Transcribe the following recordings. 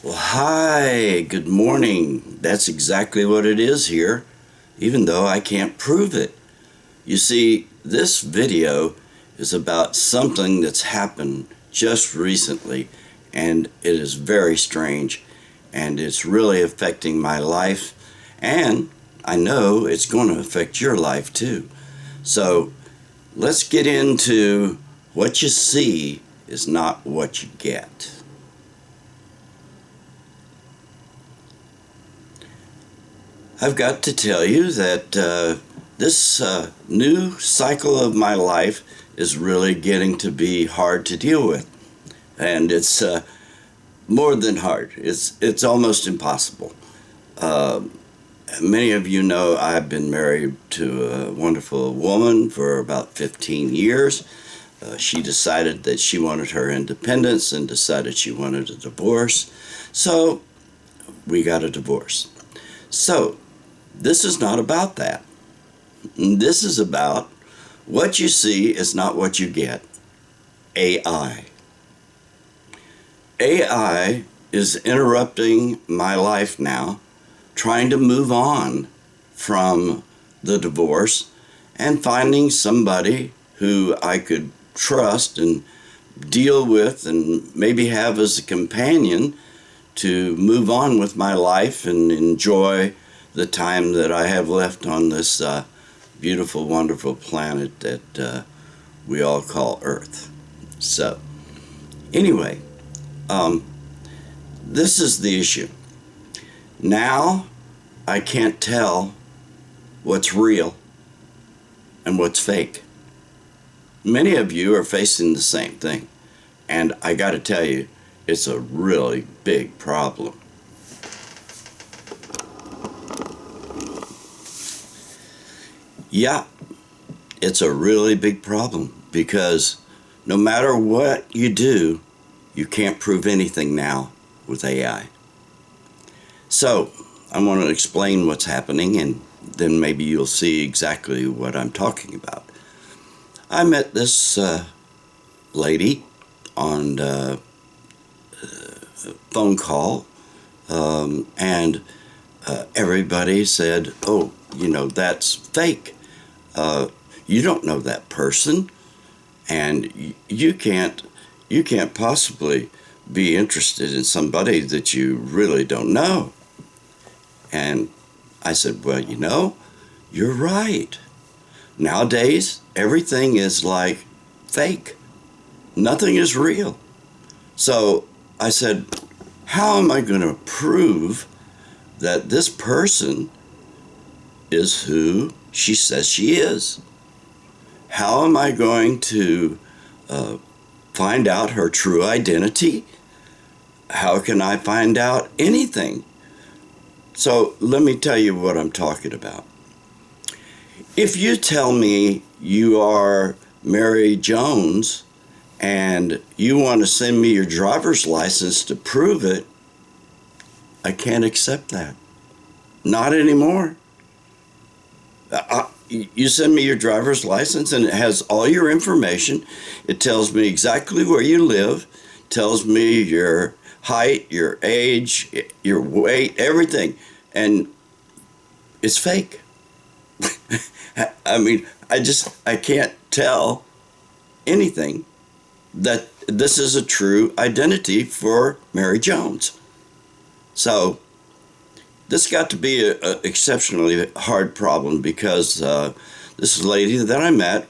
Well, hi, good morning. That's exactly what it is here, even though I can't prove it. You see, this video is about something that's happened just recently, and it is very strange, and it's really affecting my life, and I know it's going to affect your life too. So let's get into what you see is not what you get. I've got to tell you that this new cycle of my life is really getting to be hard to deal with. And it's more than hard, it's almost impossible. Uh, Many of you know I've been married to a wonderful woman for about 15 years. She decided that she wanted her independence and decided she wanted a divorce. So we got a divorce. So this is not about that. This is about what you see is not what you get. AI. AI is interrupting my life now, trying to move on from the divorce and finding somebody who I could trust and deal with and maybe have as a companion to move on with my life and enjoy the time that I have left on this beautiful, wonderful planet that we all call Earth. So, anyway, this is the issue. Now, I can't tell what's real and what's fake. Many of you are facing the same thing, and I got to tell you, it's a really big problem. Yeah, it's a really big problem because no matter what you do, you can't prove anything now with AI. So, I want to explain what's happening and then maybe you'll see exactly what I'm talking about. I met this lady on a phone call, and everybody said, "Oh, that's fake. You don't know that person, and you can't possibly be interested in somebody that you really don't know." And I said, "Well, you're right. Nowadays, everything is like fake. Nothing is real." So I said, "How am I going to prove that this person is who she says she is? How am I going to find out her true identity? How can I find out anything?" So let me tell you what I'm talking about. If you tell me you are Mary Jones and you want to send me your driver's license to prove it, I can't accept that. Not anymore. You send me your driver's license and it has all your information. It tells me exactly where you live, tells me your height, your age, your weight, everything. And it's fake. I mean, I can't tell anything that this is a true identity for Mary Jones. So this got to be an exceptionally hard problem because this lady that I met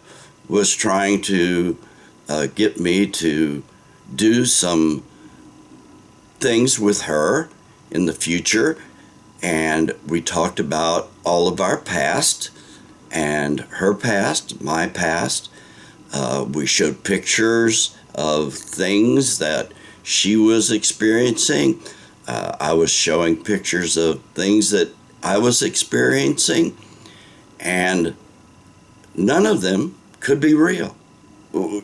was trying to get me to do some things with her in the future, and we talked about all of our past and her past, my past. We showed pictures of things that she was experiencing. I was showing pictures of things that I was experiencing, and none of them could be real.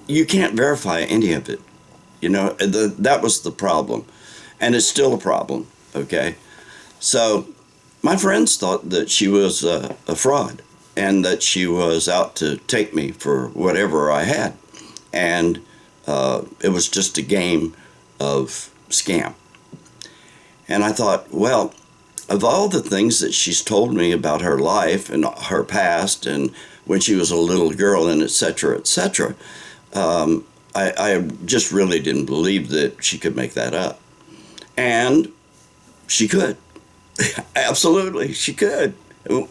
You can't verify any of it. That was the problem, and it's still a problem, okay? So my friends thought that she was a fraud and that she was out to take me for whatever I had. And it was just a game of scam. And I thought, well, of all the things that she's told me about her life and her past and when she was a little girl and et cetera, I just really didn't believe that she could make that up. And she could. Absolutely, she could.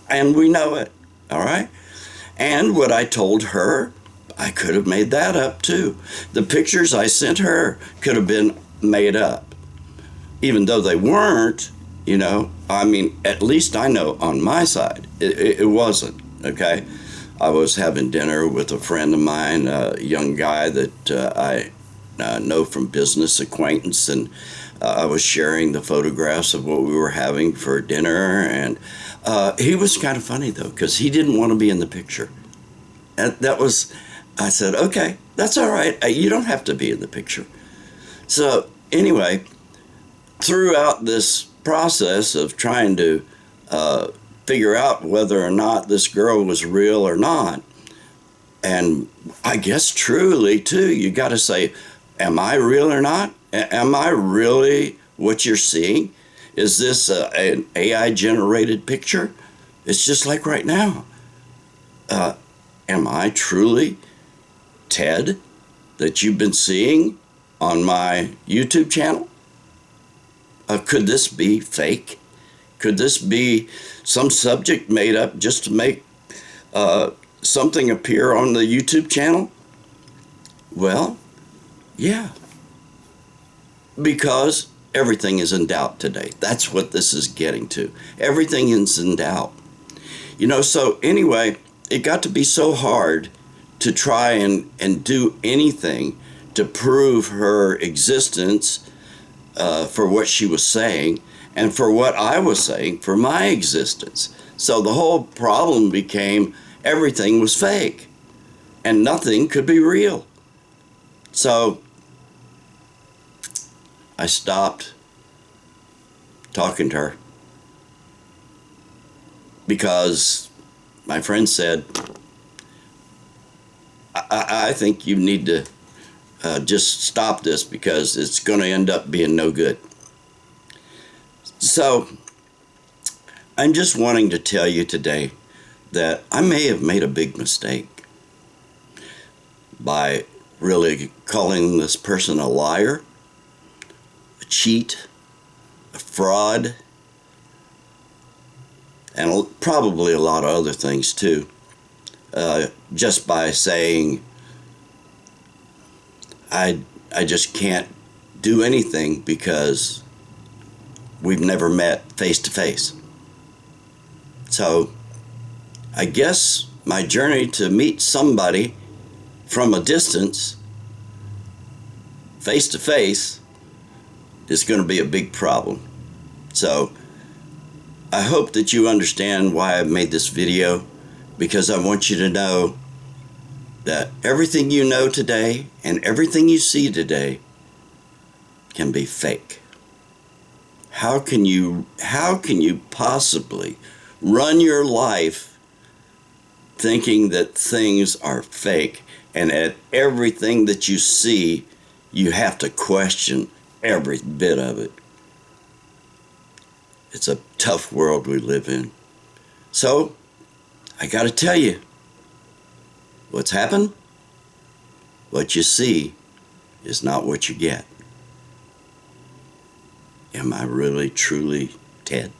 And we know it, all right? And what I told her, I could have made that up too. The pictures I sent her could have been made up. Even though they weren't, you know, I mean, at least I know on my side, it wasn't, okay? I was having dinner with a friend of mine, a young guy that I know from business acquaintance, and I was sharing the photographs of what we were having for dinner, and he was kind of funny, though, because he didn't want to be in the picture. And that was, I said, okay, that's all right. You don't have to be in the picture. So anyway, throughout this process of trying to figure out whether or not this girl was real or not, and I guess truly too, you got to say, am I real or not? Am I really what you're seeing? Is this an AI generated picture? It's just like right now. Am I truly Ted that you've been seeing on my YouTube channel? Could this be fake? Could this be some subject made up just to make something appear on the YouTube channel? Well, yeah. Because everything is in doubt today. That's what this is getting to. Everything is in doubt. You know, so anyway, it got to be so hard to try and do anything to prove her existence for what she was saying and for what I was saying for my existence. So the whole problem became everything was fake and nothing could be real. So I stopped talking to her because my friend said, I think you need to just stop this because it's going to end up being no good. So I'm just wanting to tell you today that I may have made a big mistake by really calling this person a liar, a cheat, a fraud, and probably a lot of other things too, just by saying I just can't do anything because we've never met face to face. So I guess my journey to meet somebody from a distance, face to face, is going to be a big problem. So I hope that you understand why I made this video, because I want you to know that everything you know today and everything you see today can be fake. How can you possibly run your life thinking that things are fake, and at everything that you see you have to question every bit of it? It's a tough world we live in. So I got to tell you, what's happened? What you see is not what you get. Am I really, truly Ted?